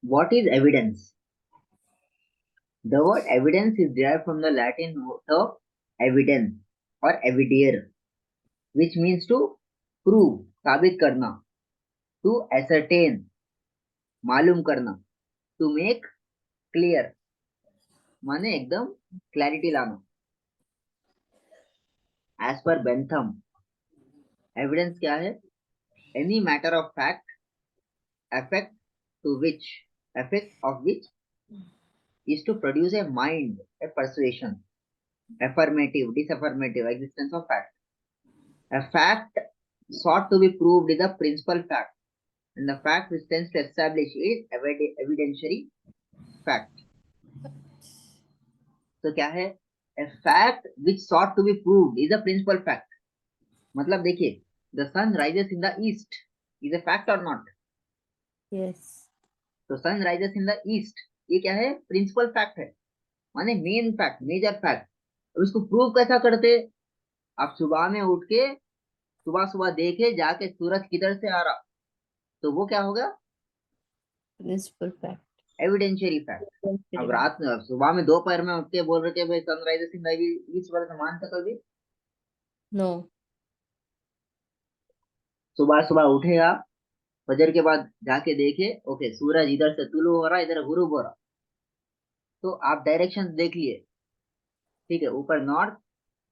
What is evidence? The word evidence is derived from the Latin root of evidence or evidere, which means to prove, साबित करना, to ascertain, मालूम करना, to make clear, माने एकदम clarity लाना. As per Bentham, evidence क्या है? Any matter of fact, effect of which is to produce a mind, a persuasion, affirmative, disaffirmative, existence of fact. A fact sought to be proved is a principal fact, and the fact which tends to establish is evidentiary fact. तो क्या है? A fact which sought to be proved is a principal fact. मतलब देखिए, the sun rises in the east is a fact or not? Yes. तो sun rises in the east, ये क्या है? Principle fact है, माने मेन फैक्ट, मेजर फैक्ट. अब इसको प्रूव कैसा करते? आप सुबह में उठ के सुबह सुबह देखे जाके सूरज किधर से आ रहा, तो वो क्या होगा? Principal fact, evidentiary fact. अब रात में सुबह में दोपहर में उठ के बोल रहे थे भाई सनराइज इन द ईस्ट वाले मान सकते कभी? नो. सुबह सुबह उठेगा, फजर के बाद जाके देखे ओके सूरज इधर से तुलू हो रहा, इधर गुरूब हो रहा, तो आप डायरेक्शन देख लिए, ठीक है, ऊपर नॉर्थ,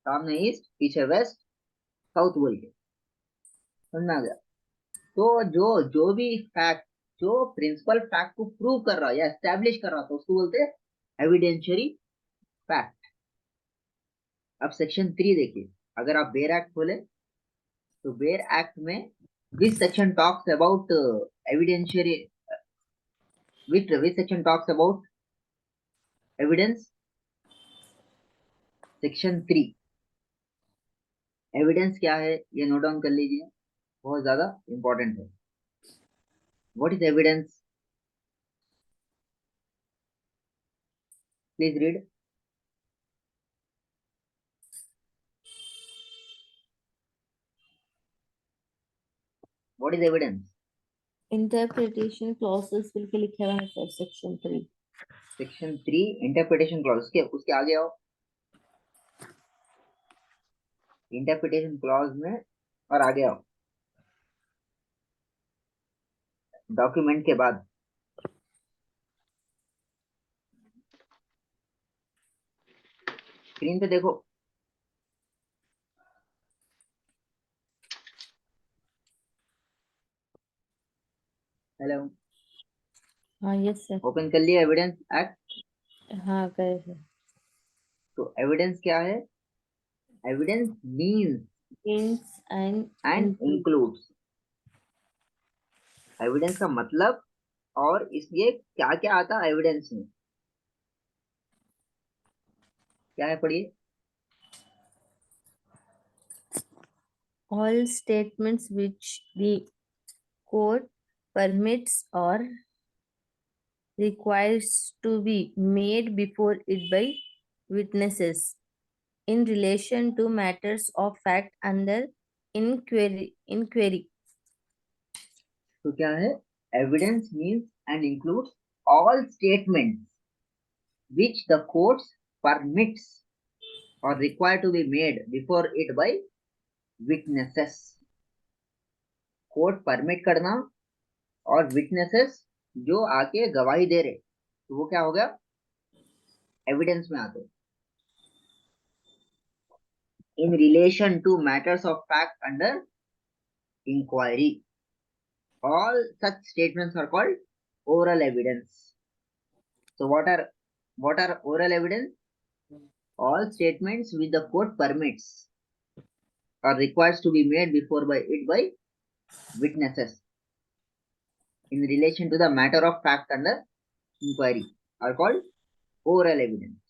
सामने ईस्ट, पीछे वेस्ट, साउथ बोल के, समझ आ गया? तो जो जो भी फैक्ट, जो प्रिंसिपल फैक्ट को प्रूव कर रहा या एस्टेब्लिश कर रहा था उसको बोलते हैं एविडेंशियरी फैक्ट. अब सेक्शन 3 देखिए, अगर आप बेर एक्ट खोले तो बेर एक्ट में which section talks about evidentiary, which section talks about evidence? Section 3. Evidence क्या है ये नोट डाउन कर लीजिए, बहुत ज्यादा इंपॉर्टेंट है. What is evidence? Please read. What is evidence? Interpretation clauses bill के लिखे हुए हैं sir, section 3. Section 3 interpretation clause, उसके आगे आओ. इंटरप्रिटेशन क्लॉज में और आगे आओ, डॉक्यूमेंट के बाद. स्क्रीन पे देखो. हेलो, हाँ यस सर. ओपन कर लिया एविडेंस एक्ट. हाँ करे सर. तो एविडेंस क्या है? Evidence means and includes. Evidence का मतलब और इसलिए क्या क्या आता है एविडेंस में, क्या है पढ़िए. All statements which the court permits or requires to be made before it by witnesses in relation to matters of fact under inquiry. तो क्या है? Evidence means and includes all statements which the courts permits or require to be made before it by witnesses. Court permit करना और witnesses जो आके गवाही दे रहे, तो वो क्या होगा? एविडेंस में आते. In relation to matters of fact under inquiry, all such statements are called oral evidence. So what are oral evidence? All statements which the court permits or requires to be made before by it by witnesses in relation to the matter of fact under inquiry are called oral evidence.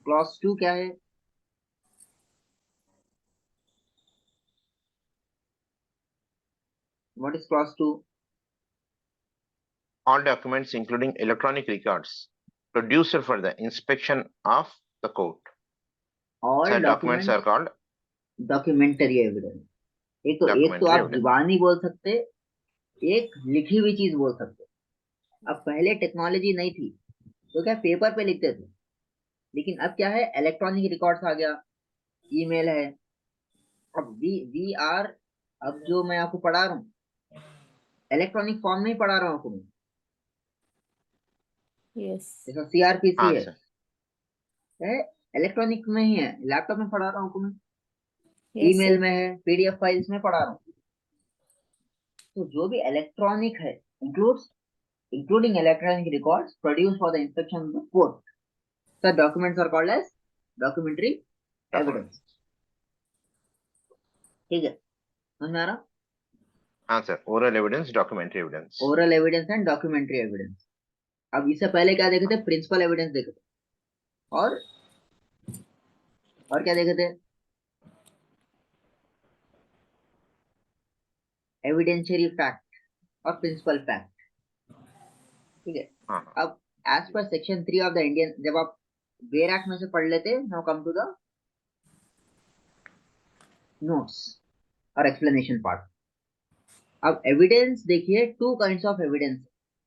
Clause 2 क्या है? What is clause 2? All documents including electronic records produced for the inspection of the court. All Such documents are called documentary evidence. एक तो आप जुबानी बोल सकते, एक लिखी हुई चीज बोल सकते. अब पहले टेक्नोलॉजी नहीं थी तो क्या पेपर पे लिखते थे, लेकिन अब क्या है, इलेक्ट्रॉनिक रिकॉर्ड्स आ गया, ईमेल है। अब वी आर, अब जो मैं आपको पढ़ा रहा हूँ इलेक्ट्रॉनिक फॉर्म में ही पढ़ा रहा हूँ आपको मैं। Yes. जैसा सीआरपीसी हाँ है, सर, इलेक्ट्रॉनिक में ही है, लैपटॉप में पढ़ा रहा हूँ आपको मैं, Yes, ईमेल sir. में है, पीडीएफ फाइल्स में पढ़ा रहा हूँ। तो जो भी इलेक्ट्रॉनिक है includes including electronic records produced for the inspection of the court. The documents are called as documentary document. evidence. ठीक है, समझ में आ रहा? हाँ sir, oral evidence, documentary evidence. Oral evidence and documentary evidence. अब इससे पहले क्या देखे थे, प्रिंसिपल एविडेंस देखे थे, और क्या देखे थे, एविडेंशियरी फैक्ट और प्रिंसिपल फैक्ट। ठीक है, हाँ अब एज पर सेक्शन 3 ऑफ द इंडियन, जब आप वेर एक्ट में से पढ़ लेते, now come to the notes और एक्सप्लेनेशन पार्ट। अब एविडेंस देखिए, two kinds of evidence,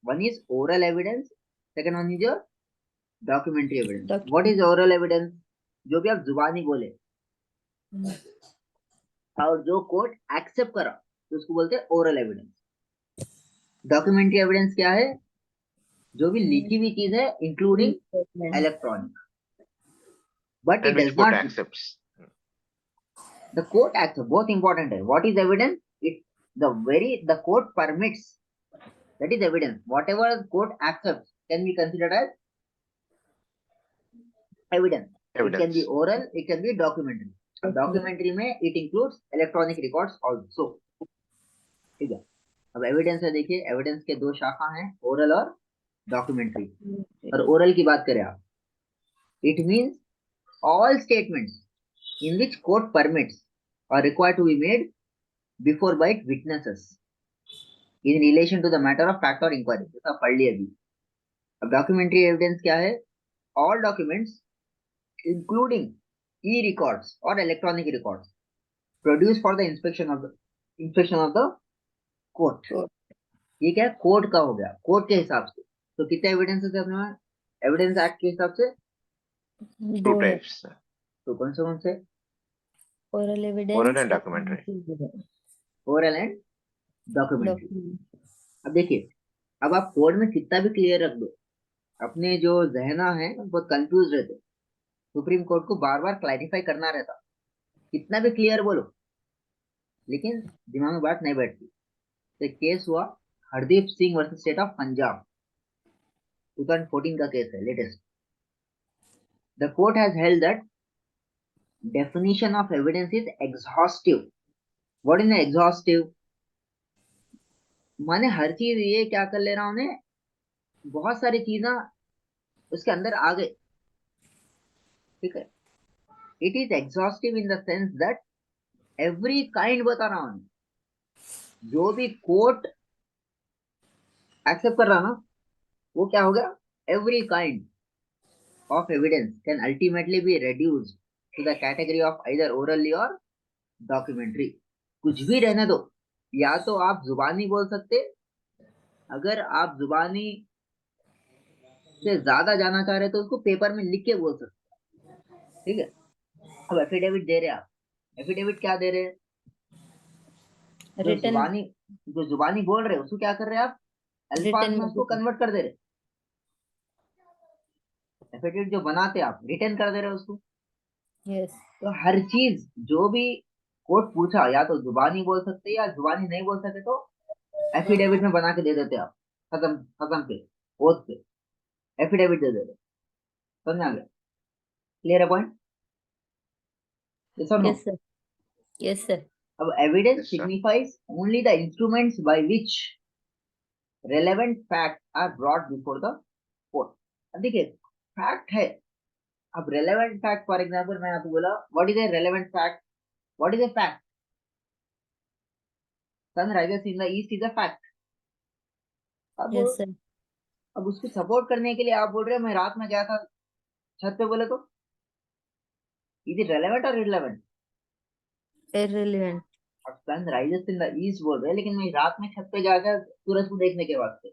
one is oral evidence, second one is your documentary evidence. What is oral evidence? जो भी आप जुबानी बोले और जो कोर्ट एक्सेप्ट करा तो उसको बोलते हैं ओरल एविडेंस। डॉक्यूमेंट्री एविडेंस क्या है? जो भी लिखी हुई चीज है including electronic, but and it which does court not, accepts. The court accept, बहुत इंपॉर्टेंट है। What is evidence? It the court permits, that is evidence. Whatever court accepts can be considered as evidence. It can be Evidence. oral, it can be documentary. अब documentary में it includes electronic records also. ठीक है, अब evidence है, देखिए evidence के दो शाखा हैं, ओरल और डॉक्यूमेंट्री। और ओरल की बात करें आप, it means all statements in which court permits or required to be made before by witnesses in relation to the matter of fact or inquiry, जैसा पढ़ लिया अभी। अब डॉक्यूमेंट्री एविडेंस क्या है? All documents including e-records or electronic records produced for the inspection of the court. ये क्या है, कोर्ट का हो गया, कोर्ट के हिसाब से। तो कितने एविडेंसेस है अपने पास एविडेंस एक्ट के हिसाब से? Two Go ahead. types, तो कौन से? Oral oral evidence, and documentary. Oral and documentary. document. अब देखिए, अब आप कोर्ट में कितना भी क्लियर रख दो, अपने जो जहना है बहुत कंफ्यूज रहते, सुप्रीम कोर्ट को बार बार क्लैरिफाई करना रहता, कितना भी क्लियर बोलो, लेकिन दिमाग में बात नहीं बैठती। तो केस हुआ Hardeep Singh versus state of Punjab, 2014 का केस है, latest. The court has held that definition of evidence is exhaustive. What is exhaustive? माने हर चीज ये क्या कर ले रहा हूं, बहुत सारी चीजें उसके अंदर आ गए। ठीक है, it is exhaustive in the sense that every kind बता रहा हूं, जो भी कोर्ट एक्सेप्ट कर रहा ना, वो क्या हो गया, every kind of evidence can ultimately B reduced to the category of either orally or documentary. कुछ भी रहने दो, या तो आप जुबानी बोल सकते, अगर आप जुबानी से ज्यादा जाना चाह रहे तो उसको पेपर में लिख के बोल सकते। ठीक है, अब एफिडेविट दे रहे आप, एफिडेविट क्या दे रहे हैं, जो Written, जुबानी बोल रहे हैं उसको क्या कर रहे हैं आप, अल्फाज written में उसको में. कन्वर्ट कर दे रहे। एफिडेविट जो बनाते आप रिटर्न कर दे रहे हो उसको। Yes. तो हर चीज जो भी कोर्ट पूछा, या तो जुबानी बोल सकते या जुबानी नहीं बोल सके तो एफिडेविट में बना के दे देते आप, खत्म, खत्म पे, ओथ पे एफिडेविट दे देते। समझ आ गया? क्लियर है पॉइंट? यस और no? Yes, sir. Yes, sir. अब evidence Yes, sir. Signifies only the instruments by which relevant facts are brought before the court. अब देखिए, फैक्ट है, अब relevant fact, फॉर एग्जाम्पल मैं आपको बोला what is a relevant fact, what is a fact, sun rises in the east is a fact. अब Yes, sir. अब उसको सपोर्ट करने के लिए आप बोल रहे हो मैं रात में गया था छत पे, बोले तो इज इट रेलेवेंट और इररेलेवेंट? Irrelevant. अब sun rises in the east बोल रहे हैं, लेकिन मैं रात में छत पे जाकर सूरज को देखने के वास्ते,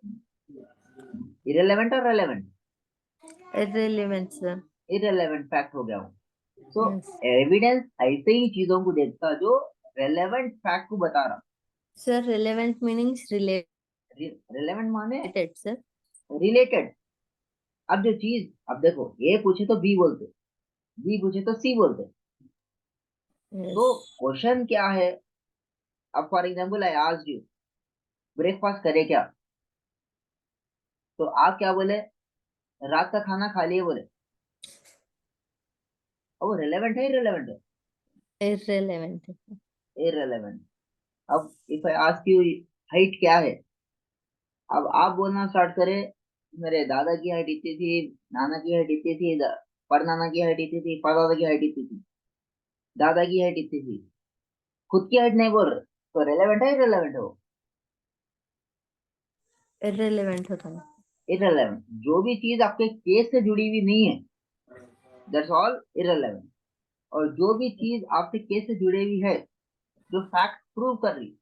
इरेलेवेंट और relevant? Irrelevant, sir. Irrelevant fact हो गया हूँ। सो Yes. एविडेंस ऐसे ही चीजों को देखता जो रेलेवेंट फैक्ट को बता रहा। Sir, relevant meanings related, relevant माने sir. रिलेटेड। अब जो चीज, अब देखो, ए पूछे तो बी बोलते, बी पूछे तो सी बोलते। Yes. तो क्वेश्चन क्या है? अब for example I asked you breakfast करे क्या, तो आप क्या बोले? रात का खाना खा लिए बोले। अब वो रिलेवेंट है इररिलेवेंट है? Irrelevant. इररिलेवेंट। अब if I ask you height क्या है, अब आप बोलना स्टार्ट करें मेरे दादा की हाइट इतनी थी, नाना की हाइट इतनी थी, परनाना की हाइट इतनी थी, परदादा की हाइट इतनी थी, दादा की हाइट इतनी थी, खुद की हाइट नहीं बोल रहे, तो रेलेवेंट है इररिलेवेंट है? वो Irrelevant होता है. इररिलेवेंट। जो भी चीज आपके केस से जुड़ी हुई नहीं है, दैट्स ऑल इररिलेवेंट। और जो भी चीज आपके केस से जुड़ी हुई है, जो फैक्ट प्रूव कर रही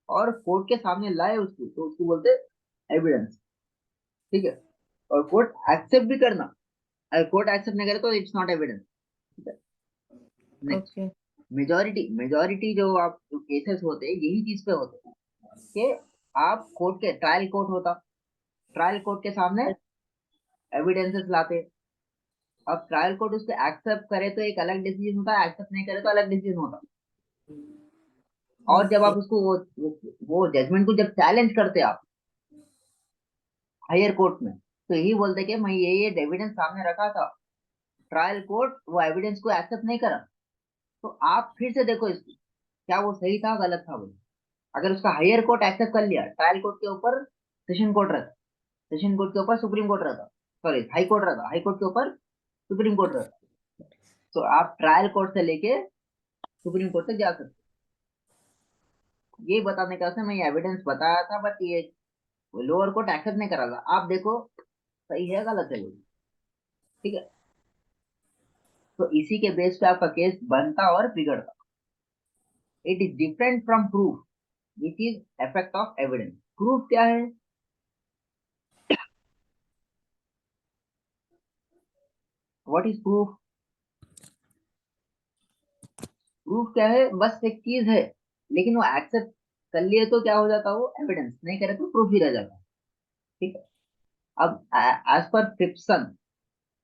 और कोर्ट के सामने लाए उसको, तो उसको बोलते एविडेंस। ठीक है? और कोर्ट एक्सेप्ट भी करना, अगर कोर्ट एक्सेप्ट नहीं करे तो इट्स नॉट एविडेंस। ठीक है? Next, Okay. मेजोरिटी। मेजोरिटी जो आप जो केसेस होते हैं यही चीज पे होते हैं कि आप कोर्ट के, ट्रायल कोर्ट होता, ट्रायल कोर्ट के सामने एविडेंसेस लाते। अब ट्रायल कोर्ट उसको एक्सेप्ट करे तो एक अलग डिसीजन होता है, एक्सेप्ट नहीं करे तो अलग डिसीजन होता। और जब आप Okay. उसको वो जजमेंट को जब चैलेंज करते आप हायर कोर्ट में, तो यही बोलते कि मैं ये एविडेंस सामने रखा था, ट्रायल कोर्ट वो एविडेंस को एक्सेप्ट नहीं करा, तो आप फिर से देखो इसको, क्या वो सही था गलत था वो। अगर उसका हायर कोर्ट एक्सेप्ट कर लिया, ट्रायल कोर्ट के ऊपर सेशन कोर्ट रहता, सेशन कोर्ट के ऊपर सुप्रीम कोर्ट रहता, सॉरी हाई कोर्ट रहता, हाई कोर्ट के ऊपर सुप्रीम कोर्ट रहता, तो आप ट्रायल कोर्ट से लेके सुप्रीम कोर्ट तक जा सकते। ये बताने का उसने मैं एविडेंस बताया था, बट ये लोअर कोर्ट एक्सेप्ट नहीं करा था, आप देखो सही है गलत है वो। ठीक है? तो इसी के बेस पे आपका केस बनता और बिगड़ता। It is different from proof which is effect of evidence. Proof क्या है? What is proof? प्रूफ क्या है? बस एक चीज है, लेकिन वो एक्सेप्ट कर लिए तो क्या हो जाता है, वो एविडेंस, नहीं करे तो प्रूफ ही रह जाता है। ठीक है? अब एज पर फ्रिप्सन,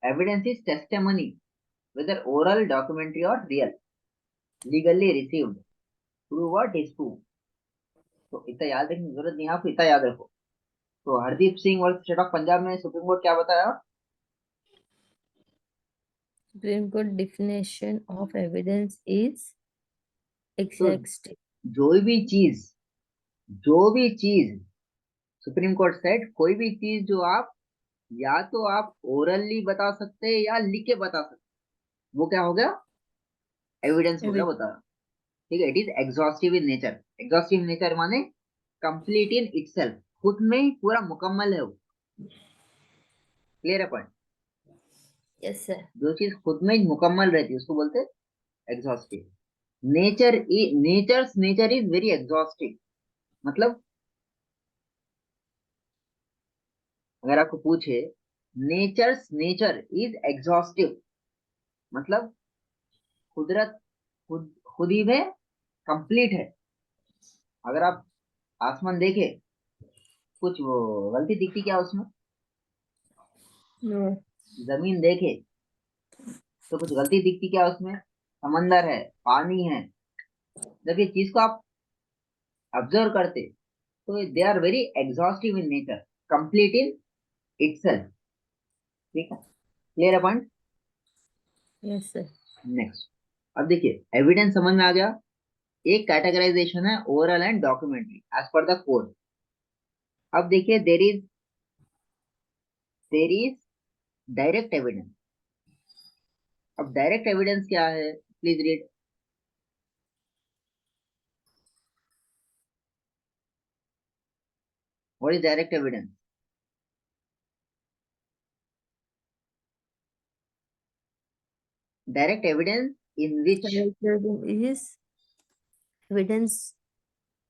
evidence is testimony whether oral, documentary or real, legally received, prove or disprove। तो इतना याद रखने की जरूरत नहीं है आपको, इतना याद रखो। तो Hardeep Singh versus state of Punjab में सुप्रीम कोर्ट क्या बताया? Supreme Court definition of evidence is तो exact. जो भी चीज सुप्रीम कोर्ट सेट, कोई भी चीज जो आप या तो आप ओरली बता सकते हैं या लिख के बता सकते हैं, वो क्या हो गया? एविडेंस हो गया, Evidence. बता। ठीक है? It is exhaustive in nature. Exhaustive in nature माने कंप्लीट इन इटसेल्फ, खुद में ही पूरा मुकम्मल है वो। क्लियर है पॉइंट? Yes, sir. जो चीज खुद में ही मुकम्मल रहती है उसको बोलते हैं exhaustive. Nature is very exhaustive. मतलब अगर आपको पूछे नेचर इज एग्जॉस्टिव, मतलब कुदरत खुद ही में कंप्लीट है। अगर आप आसमान देखे, कुछ वो गलती दिखती क्या उसमें? No. जमीन देखे तो कुछ गलती दिखती क्या उसमें? समंदर है, पानी है। जब ये चीज को आप ऑब्जर्व करते, तो they are very exhaustive in nature, complete in itself. ठीक है? क्लियर है पॉइंट? Yes, sir. नेक्स्ट, अब देखिए एविडेंस समझ में आ गया। एक कैटेगराइजेशन है oral and documentary as per the code. अब देखिए देर इज डायरेक्ट एविडेंस। अब डायरेक्ट एविडेंस क्या है? Please read. What is direct evidence? Direct evidence in which, Direct evidence is evidence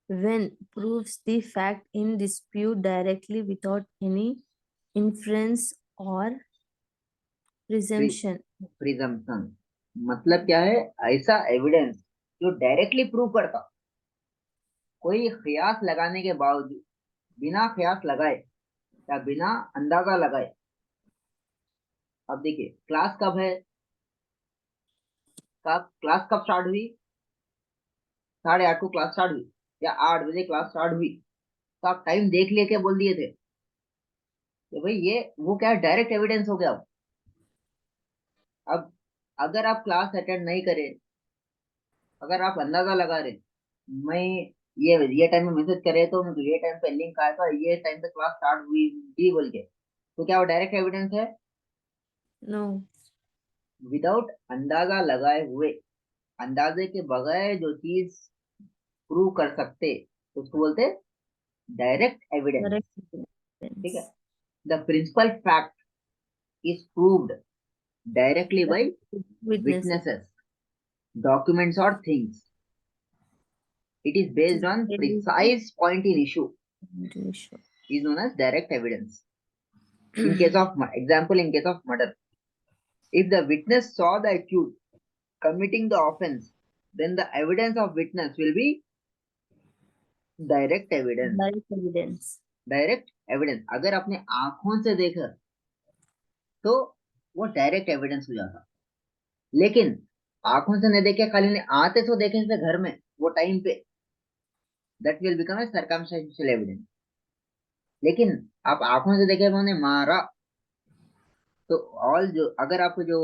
when proves the fact in dispute directly without any inference or presumption. Presumption मतलब क्या है? ऐसा evidence जो directly prove करता, कोई कयास लगाने के बावजूद, बिना कयास लगाए या बिना अंदाजा लगाए। अब देखिए क्लास कब है, क्लास कब स्टार्ट हुई? 8:30 को क्लास स्टार्ट हुई या 8 बजे क्लास स्टार्ट हुई, तो आप टाइम देख लेके बोल दिए थे कि भाई ये वो क्या है, डायरेक्ट एविडेंस हो गया। अब अगर आप क्लास अटेंड नहीं करें, अगर आप अंदाजा लगा रहे, मैं ये टाइम में मैसेज करे तो मुझे ये टाइम पे लिंक आया था, ये टाइम पे क्लास स्टार्ट हुई थी बोल के, तो क्या वो डायरेक्ट एविडेंस है? No. विदाउट अंदाजा लगाए हुए, अंदाजे के बगैर जो चीज प्रूव कर सकते, तो उसको बोलते डायरेक्ट एविडेंस। Correct ठीक है। evidence. The principal fact is proved directly by Witnesses. witnesses, documents or things. It is It based is on very precise point in issue, unusual. is known as direct evidence. In case of example, in case of murder, if the witness saw the accused committing the offense, then the evidence of witness will be direct evidence. Direct evidence. Direct evidence अगर अपने आंखों से देखा तो वो direct evidence हो जाता, लेकिन आंखों से नहीं देखे, खाली ने आते तो देखे थे घर में वो टाइम पे, that will become a circumstantial evidence. लेकिन आप आंखों से देखे उन्होंने मारा, तो ऑल जो अगर आपको जो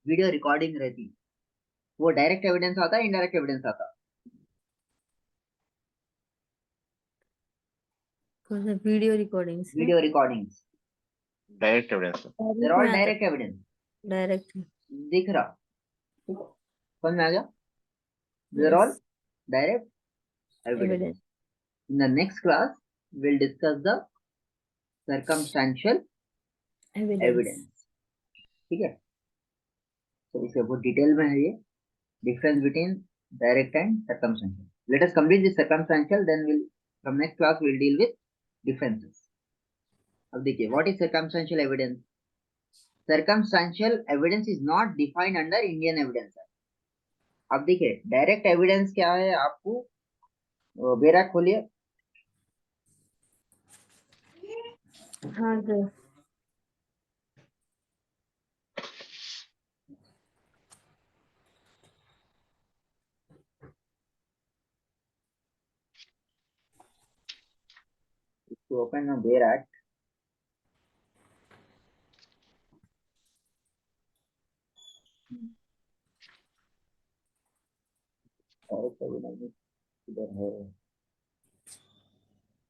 वीडियो रिकॉर्डिंग रहती, वो डायरेक्ट एविडेंस आता है, इनडायरेक्ट एविडेंस आता? Because the video recordings. Video recordings Direct evidence. There all direct evidence, Directly. दिख रहा, ठीक है, समझ में आ गया? There all Yes. Direct evidence. Evidence. In the next class, we'll discuss the circumstantial Evidence. evidence. ठीक है, तो इसके बहुत डिटेल में है ये difference between direct and circumstantial. Let us complete this circumstantial, then we'll from next class we'll deal with differences. अब देखिए what is circumstantial evidence? Circumstantial evidence is not defined under Indian Evidence Act. अब देखिए direct evidence क्या है, आपको बेरा खोलिए। हाँ sir. To open a Bear Act, direct evidence इधर है।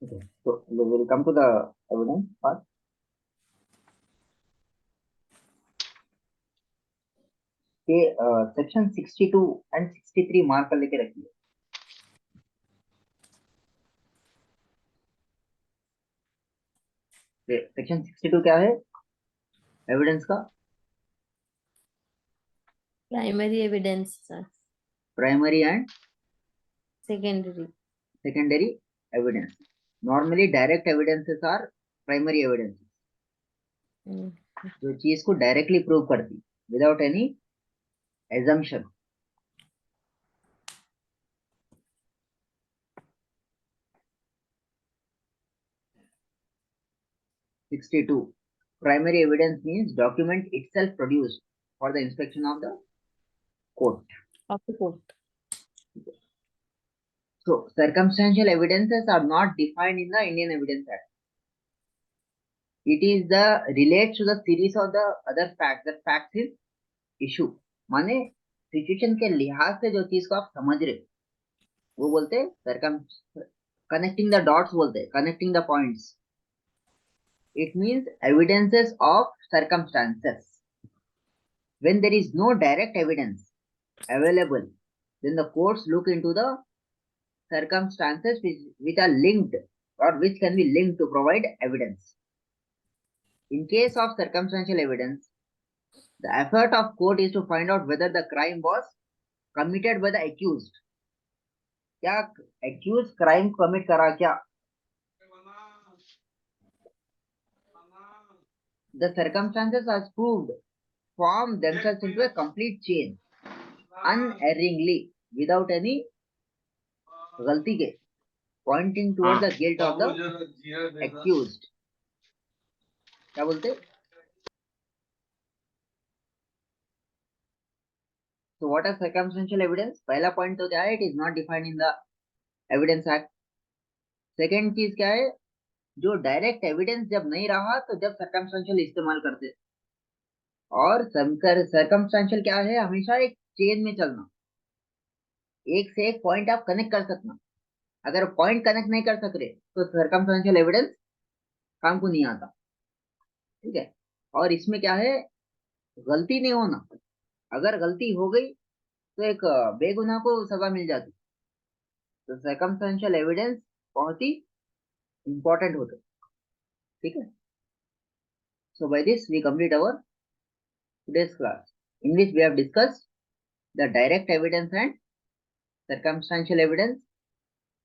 Okay, so we will come to the evidence part. के सेक्शन 62 एंड 63 मार्क कर लेके रखिए। सेक्शन 62 क्या है एविडेंस का? Primary evidence, sir. Primary and Secondary. Secondary evidence. Normally direct evidences are primary evidence, Mm. जो चीज को डायरेक्टली प्रूव करती without any assumption. Primary evidence means document itself produced for the inspection of the court. Of the court. So circumstantial evidences are not defined in the Indian Evidence Act. It is the relates to the series of the other facts. The facts is issue, माने situation के लिहाज से जो चीज को आप समझ रहे वो बोलते हैं कनेक्टिंग द डॉट्स, बोलते connecting the points. It means evidences of circumstances. When there is no direct evidence available, then the courts look into the circumstances which are linked or which can be linked to provide evidence. In case of circumstantial evidence, the effort of court is to find out whether the crime was committed by the accused. क्या accused crime commit करा क्या? The circumstances as proved form themselves into a complete chain unerringly without any गलती के pointing toward the guilt of the accused. क्या बोलते? So what are circumstantial evidence? पहला point तो क्या है? It is not defined in the Evidence Act. Second चीज क्या है? जो डायरेक्ट एविडेंस जब नहीं रहा तो जब सर्कमस्टेंशियल इस्तेमाल करते, और सर्कमस्टेंशियल क्या है? हमेशा एक चेन में चलना, एक से एक पॉइंट आप कनेक्ट कर सकना. अगर पॉइंट कनेक्ट नहीं कर सक रहे तो सर्कमस्टेंशियल एविडेंस काम को नहीं आता. ठीक है. और इसमें क्या है? गलती नहीं होना. अगर गलती हो गई तो एक बेगुनाह को सजा मिल जाती. तो सर्कमस्टेंशियल एविडेंस बहुत ही इंपॉर्टेंट होते. ठीक है. So by this we complete our today's class, in which we have discussed the direct evidence and circumstantial evidence.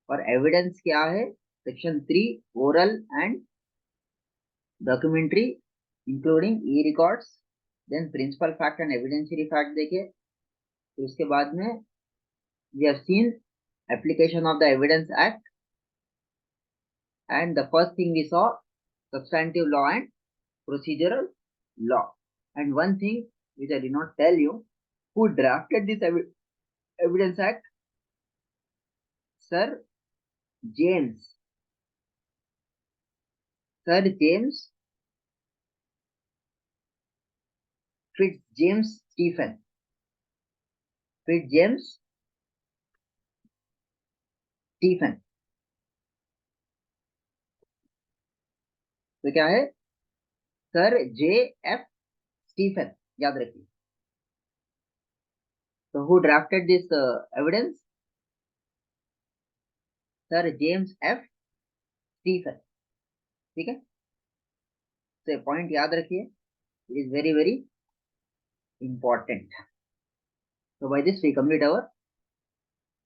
और evidence क्या है? Section 3 oral and documentary including e-records, then principal fact and evidentiary fact देखे. फिर उसके बाद में we have seen application of the Evidence Act, and the first thing we saw substantive law and procedural law. And one thing which I did not tell you, who drafted this Evidence Act? Sir James. Sir James Fitzjames Stephen. Fitzjames Stephen. तो क्या है? Sir J.F. Stephen. याद रखिए. So who drafted this evidence? Sir James F. Stephen. ठीक है. तो point याद रखिए. It is very very important. So by this we complete our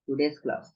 today's class.